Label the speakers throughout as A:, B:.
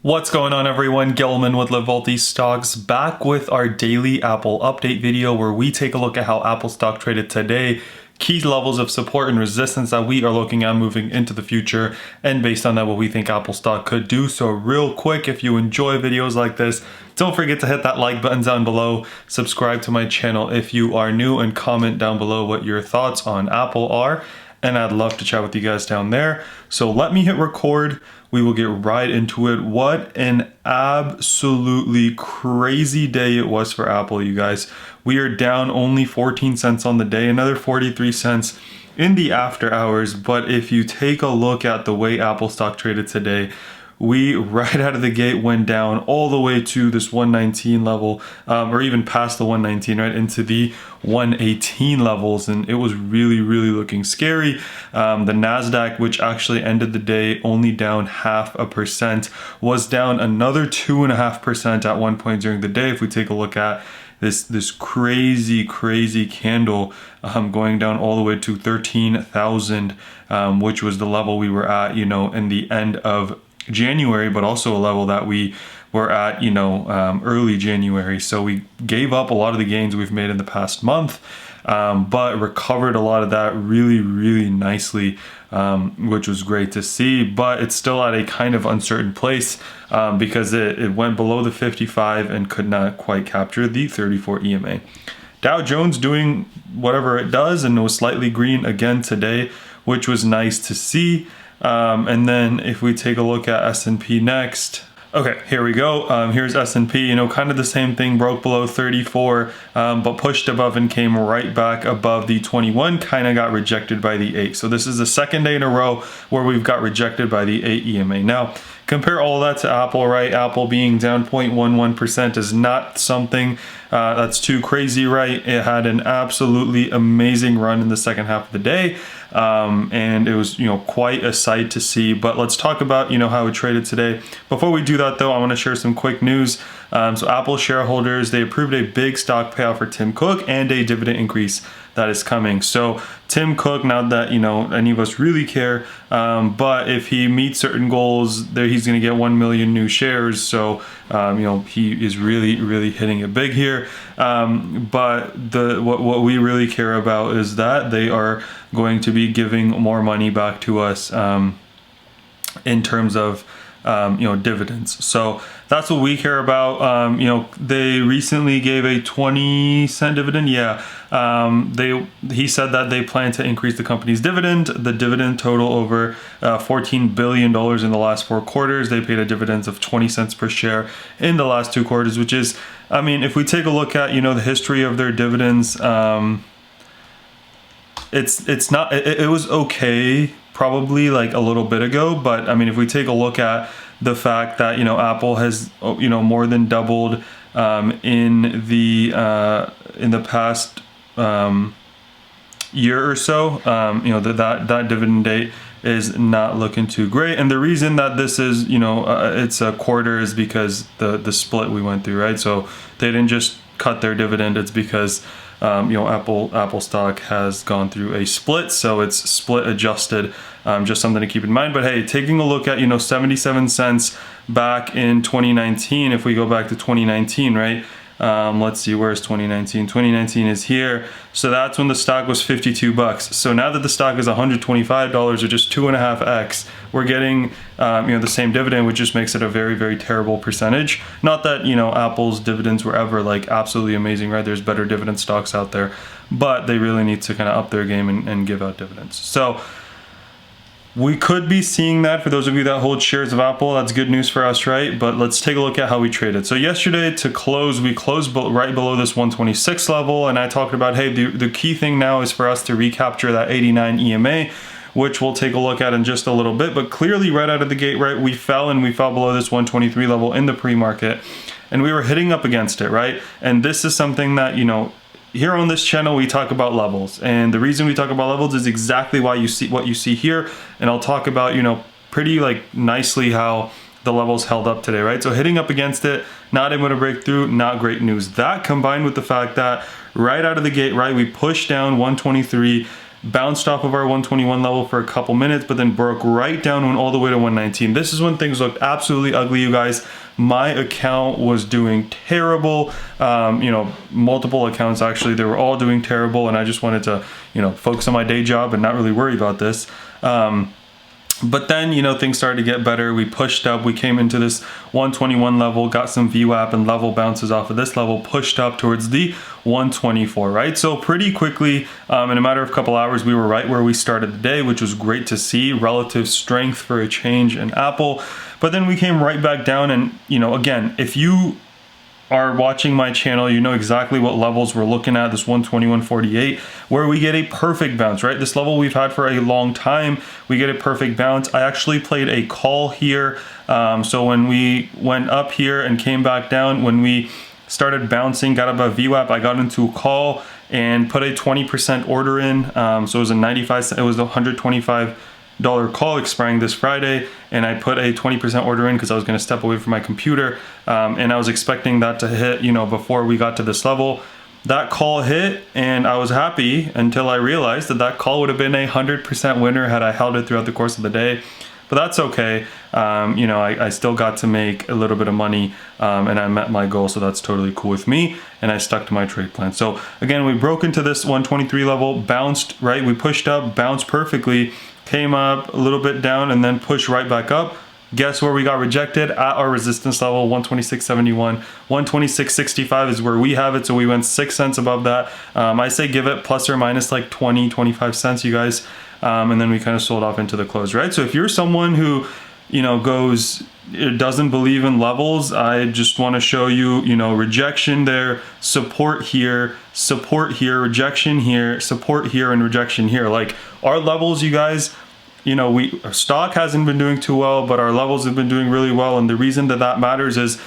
A: What's going on, everyone? Gilman with Wellthy Stocks, back with our daily Apple update video where we take a look at how Apple stock traded today, key levels of support and resistance that we are looking at moving into the future, and based on that, what we think Apple stock could do. So real quick, if you enjoy videos like this, don't forget to hit that like button down below, subscribe to my channel if you are new, and comment down below what your thoughts on Apple are. And I'd love to chat with you guys down there. So let me hit record. We will get right into it. What an absolutely crazy day it was for Apple, you guys. We are down only 14 cents on the day, another 43 cents in the after hours. But if you take a look at the way Apple stock traded today, we right out of the gate went down all the way to this 119 level, or even past the 119, right into the 118 levels, and it was really looking scary. The Nasdaq, which actually ended the day only down 0.5%, was down another 2.5% at one point during the day. If we take a look at this crazy candle, going down all the way to 13,000, which was the level we were at, in the end of January, but also a level that we were at, early January. So we gave up a lot of the gains we've made in the past month, but recovered a lot of that really nicely, which was great to see. But it's still at a kind of uncertain place because it went below the 55 and could not quite capture the 34 EMA. Dow Jones doing whatever it does and was slightly green again today, which was nice to see. And then if we take a look at S&P next, okay, here we go. Here's S&P, kind of the same thing, broke below 34, but pushed above and came right back above the 21, kind of got rejected by the 8. So this is the second day in a row where we've got rejected by the 8 EMA. Now, compare all that to Apple, right? Apple being down 0.11% is not something that's too crazy, right? It had an absolutely amazing run in the second half of the day. And it was, quite a sight to see. But let's talk about, how it traded today. Before we do that, though, I want to share some quick news. So Apple shareholders, they approved a big stock payout for Tim Cook and a dividend increase that is coming. So Tim Cook, not that, any of us really care, but if he meets certain goals, there he's going to get 1 million new shares. So, he is really hitting it big here. But what we really care about is that they are going to be giving more money back to us in terms of dividends. So that's what we care about. They recently gave a 20-cent dividend. He said that they plan to increase the company's dividend. The dividend total over $14 billion in the last 4 quarters. They paid a dividend of 20 cents per share in the last 2 quarters, which is, if we take a look at, the history of their dividends, it was okay probably like a little bit ago, but if we take a look at the fact that Apple has more than doubled in the past year or so, that dividend date is not looking too great. And the reason that this is it's a quarter is because the split we went through, right? So they didn't just cut their dividend, it's because Apple stock has gone through a split, so it's split adjusted. Just something to keep in mind. But hey, taking a look at 77 cents back in 2019, if we go back to 2019, right? Let's see, where's 2019? 2019 is here. So that's when the stock was 52 bucks. So now that the stock is $125, or just 2.5x, we're getting the same dividend, which just makes it a very terrible percentage. Not that Apple's dividends were ever like absolutely amazing, right? There's better dividend stocks out there, but they really need to kind of up their game and give out dividends. So we could be seeing that for those of you that hold shares of Apple. That's good news for us, right? But let's take a look at how we traded. So yesterday to close, we closed right below this 126 level. And I talked about, hey, the key thing now is for us to recapture that 89 EMA, which we'll take a look at in just a little bit. But clearly right out of the gate, right, we fell below this 123 level in the pre-market. And we were hitting up against it, right? And this is something that, here on this channel, we talk about levels, and the reason we talk about levels is exactly why you see what you see here. And I'll talk about, pretty nicely how the levels held up today, right? So hitting up against it, not able to break through, not great news. That combined with the fact that right out of the gate, right, we pushed down 123, bounced off of our 121 level for a couple minutes, but then broke right down, went all the way to 119. This is when things looked absolutely ugly, you guys. My account was doing terrible. You know, multiple accounts actually, they were all doing terrible, and I just wanted to, you know, focus on my day job and not really worry about this. But then, you know, things started to get better. We pushed up, we came into this 121 level, got some VWAP and level bounces off of this level, pushed up towards the 124, right? So pretty quickly, in a matter of a couple hours, we were right where we started the day, which was great to see. Relative strength for a change in Apple. But then we came right back down, and, you know, again, if you are watching my channel, you know exactly what levels we're looking at, this 121.48, where we get a perfect bounce, right? This level we've had for a long time, we get a perfect bounce. I actually played a call here. So when we went up here and came back down, when we started bouncing, got above VWAP, I got into a call and put a 20% order in. So it was a 95, it was a $125 call expiring this Friday, and I put a 20% order in because I was going to step away from my computer, and I was expecting that to hit, you know, before we got to this level. That call hit, and I was happy until I realized that that call would have been a 100% winner had I held it throughout the course of the day. But that's okay. You know, I still got to make a little bit of money, and I met my goal, so that's totally cool with me, and I stuck to my trade plan. So again, we broke into this 123 level, bounced, right? We pushed up, bounced perfectly, came up a little bit down, and then pushed right back up. Guess where we got rejected? At our resistance level, 126.71. 126.65 is where we have it, so we went 6 cents above that. I say give it plus or minus like 20-25 cents, you guys. And then we kind of sold off into the close, right? So if you're someone who, you know, doesn't believe in levels, I just want to show you, you know, rejection there, support here, rejection here, support here, and rejection here. Like our levels, you guys, you know, our stock hasn't been doing too well, but our levels have been doing really well. And the reason that that matters is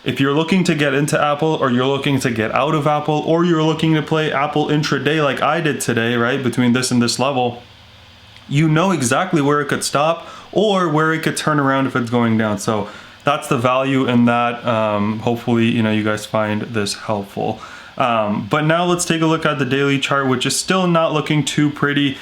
A: if you're looking to get into Apple, or you're looking to get out of Apple, or you're looking to play Apple intraday like I did today, right, between this and this level, you know exactly where it could stop or where it could turn around if it's going down. So that's the value in that. Hopefully, you know, you guys find this helpful. But now let's take a look at the daily chart, which is still not looking too pretty.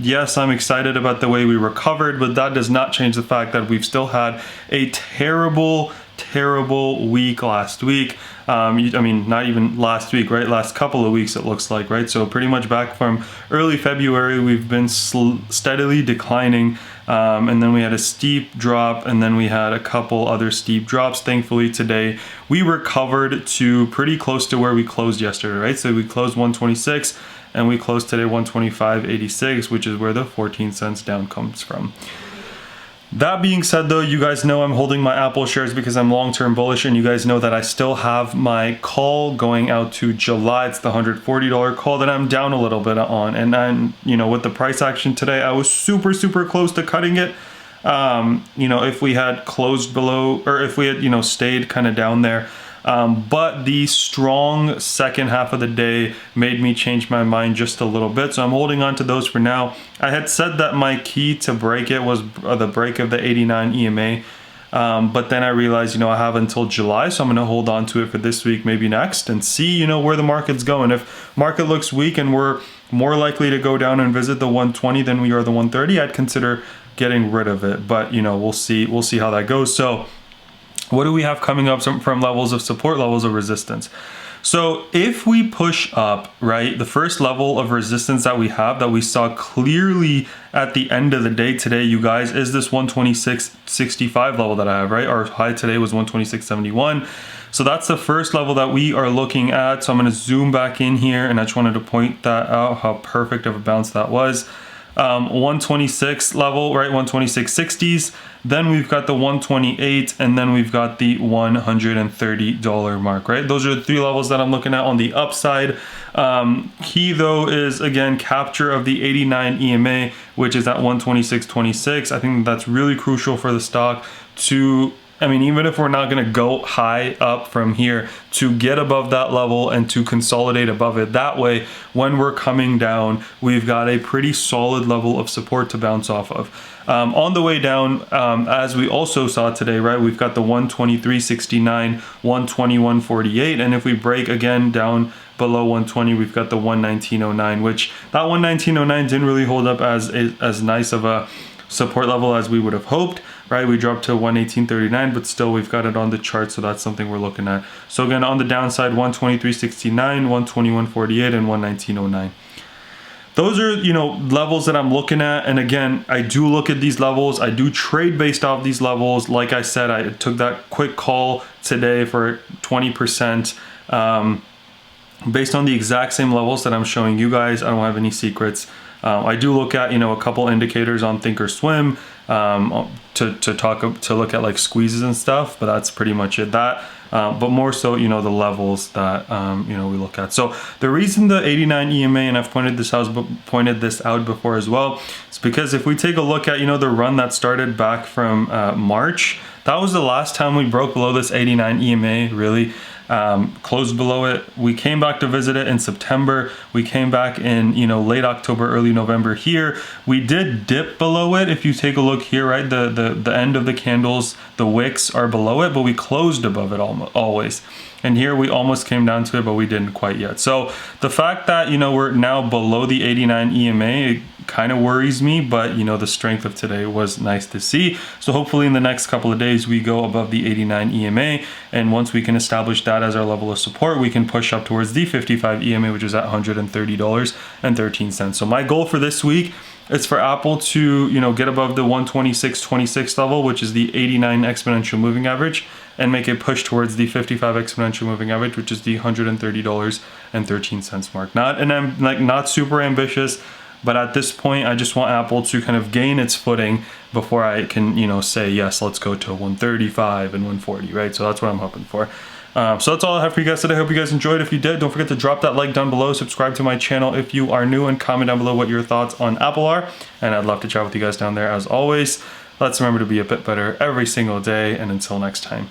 A: Yes, I'm excited about the way we recovered, but that does not change the fact that we've still had a terrible week last week. Not even last week, right? Last couple of weeks, it looks like, right? So pretty much back from early February, we've been steadily declining. And then we had a steep drop, and then we had a couple other steep drops. Thankfully today, we recovered to pretty close to where we closed yesterday, right? So we closed 126, and we closed today 125.86, which is where the 14 cents down comes from. That being said, though, you guys know I'm holding my Apple shares because I'm long-term bullish, and you guys know that I still have my call going out to July. It's the $140 call that I'm down a little bit on, and I'm, you know, with the price action today, I was super close to cutting it. You know, if we had closed below, or if we had, you know, stayed kind of down there. But the strong second half of the day made me change my mind just a little bit. So I'm holding on to those for now. I had said that my key to break it was the break of the 89 EMA. But then I realized, you know, I have until July, so I'm going to hold on to it for this week, maybe next, and see, you know, where the market's going. If market looks weak and we're more likely to go down and visit the 120 than we are the 130, I'd consider getting rid of it. But, you know, we'll see how that goes. So what do we have coming up from levels of support, levels of resistance? So if we push up, right, the first level of resistance that we have, that we saw clearly at the end of the day today, you guys, is this 126.65 level that I have, right? Our high today was 126.71. So that's the first level that we are looking at. So I'm going to zoom back in here, and I just wanted to point that out, how perfect of a bounce that was. 126 level, right? 126.60s. Then we've got the 128, and then we've got the $130 mark, right? Those are the three levels that I'm looking at on the upside. Key though is, again, capture of the 89 EMA, which is at 126.26. I think that's really crucial for the stock to, even if we're not going to go high up from here, to get above that level and to consolidate above it. That way, when we're coming down, we've got a pretty solid level of support to bounce off of. On the way down, as we also saw today, right, we've got the 123.69, 121.48, and if we break again down below 120, we've got the 119.09, which that 119.09 didn't really hold up as nice of a support level as we would have hoped, right? We dropped to 118.39, but still we've got it on the chart, so that's something we're looking at. So again, on the downside, 123.69, 121.48, and 119.09. Those are, you know, levels that I'm looking at. And again, I do look at these levels. I do trade based off these levels. Like I said, I took that quick call today for 20%. Based on the exact same levels that I'm showing you guys. I don't have any secrets. I do look at, you know, a couple indicators on Thinkorswim to look at like squeezes and stuff, but that's pretty much it. But more so, you know, the levels that you know, we look at. So the reason the 89 EMA, and I've pointed this out before as well, is because if we take a look at, you know, the run that started back from March, that was the last time we broke below this 89 EMA, really. Closed below it. We came back to visit it in September. We came back in, you know, late October, early November here. We did dip below it. If you take a look here, right, the end of the candles, the wicks are below it, but we closed above it always. And here we almost came down to it, but we didn't quite yet. So the fact that, you know, we're now below the 89 EMA, it kind of worries me, but you know, the strength of today was nice to see. So hopefully in the next couple of days, we go above the 89 EMA. And once we can establish that as our level of support, we can push up towards the 55 EMA, which is at $130.13. So my goal for this week is for Apple to, you know, get above the 126.26 level, which is the 89 exponential moving average, and make a push towards the 55 exponential moving average, which is the $130.13 mark. Not super ambitious, but at this point, I just want Apple to kind of gain its footing before I can, you know, say, yes, let's go to 135 and 140, right? So that's what I'm hoping for. So that's all I have for you guys today. I hope you guys enjoyed. If you did, don't forget to drop that like down below, subscribe to my channel if you are new, and comment down below what your thoughts on Apple are. And I'd love to chat with you guys down there as always. Let's remember to be a bit better every single day, and until next time.